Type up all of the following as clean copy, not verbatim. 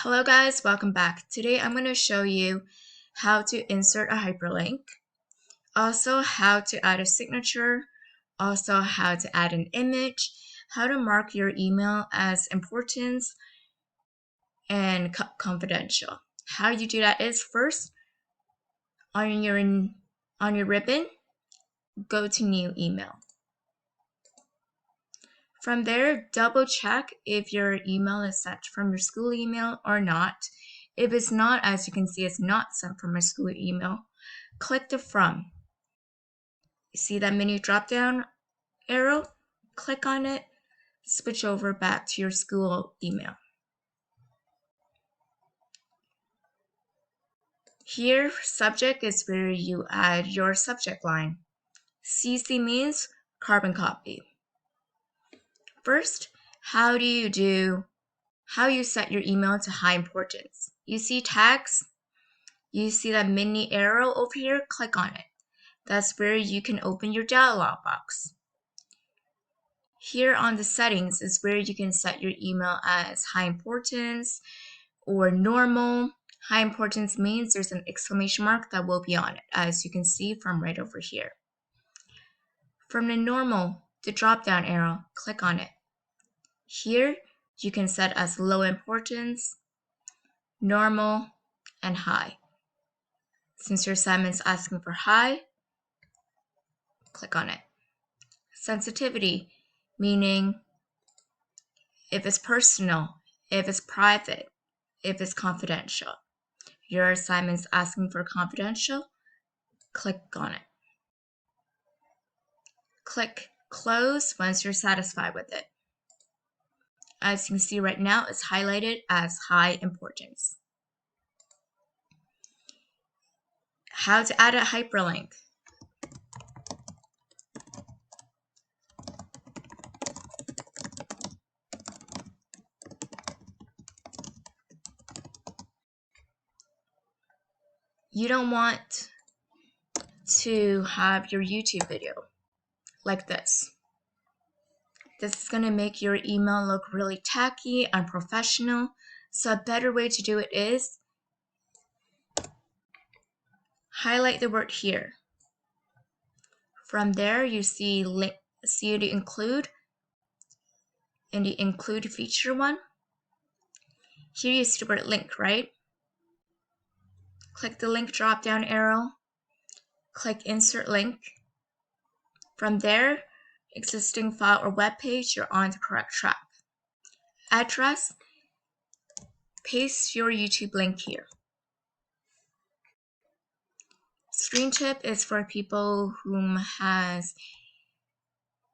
Hello guys, welcome back. Today I'm going to show you how to insert a hyperlink, also how to add a signature, also how to add an image, how to mark your email as important and confidential. How you do that is first on your ribbon, go to new email. From there, double check if your email is sent from your school email or not. If it's not, as you can see, it's not sent from my school email, click the from. You see that menu drop down arrow? Click on it, switch over back to your school email. Here, subject is where you add your subject line. CC means carbon copy. First, how you set your email to high importance. You see tags? You see that mini arrow over here? Click on it. That's where you can open your dialog box. Here on the settings is where you can set your email as high importance or normal. High importance means there's an exclamation mark that will be on it, as you can see from right over here. From the normal, the drop down arrow, click on it. Here, you can set as low importance, normal, and high. Since your assignment's asking for high, click on it. Sensitivity, meaning if it's personal, if it's private, if it's confidential. Your assignment's asking for confidential, click on it. Click close once you're satisfied with it. As you can see right now, it's highlighted as high importance. How to add a hyperlink. You don't want to have your YouTube video like this. This is going to make your email look really tacky, unprofessional. So a better way to do it is highlight the word here. From there, you see the include in the include feature one. Here you see the word link, right? Click the link drop down arrow. Click insert link. From there, existing file or web page, you're on the correct track. Address, paste your YouTube link here. Screen tip is for people who has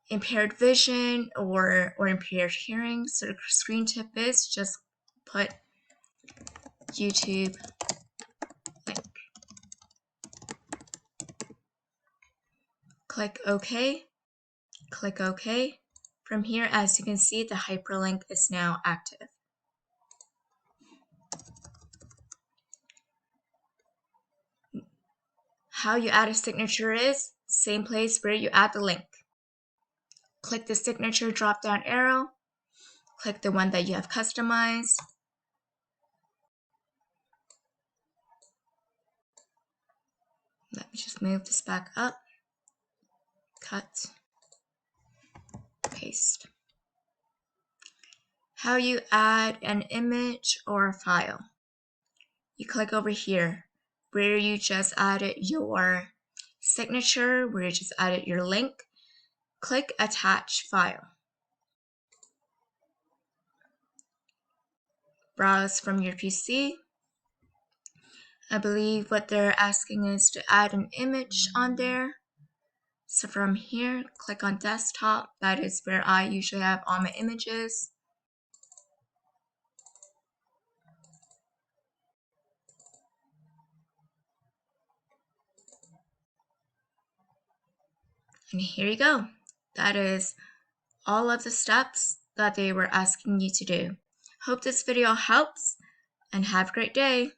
impaired vision or impaired hearing. So the screen tip is just put YouTube link. Click OK. Click OK. From here, as you can see, the hyperlink is now active. How you add a signature is same place where you add the link. Click the signature drop down arrow. Click the one that you have customized. Let me just move this back up. Cut. Paste. How you add an image or a file. You click over here where you just added your signature, where you just added your link. Click attach file. Browse from your PC. I believe what they're asking is to add an image on there. So from here, click on desktop. That is where I usually have all my images. And here you go. That is all of the steps that they were asking you to do. Hope this video helps and have a great day.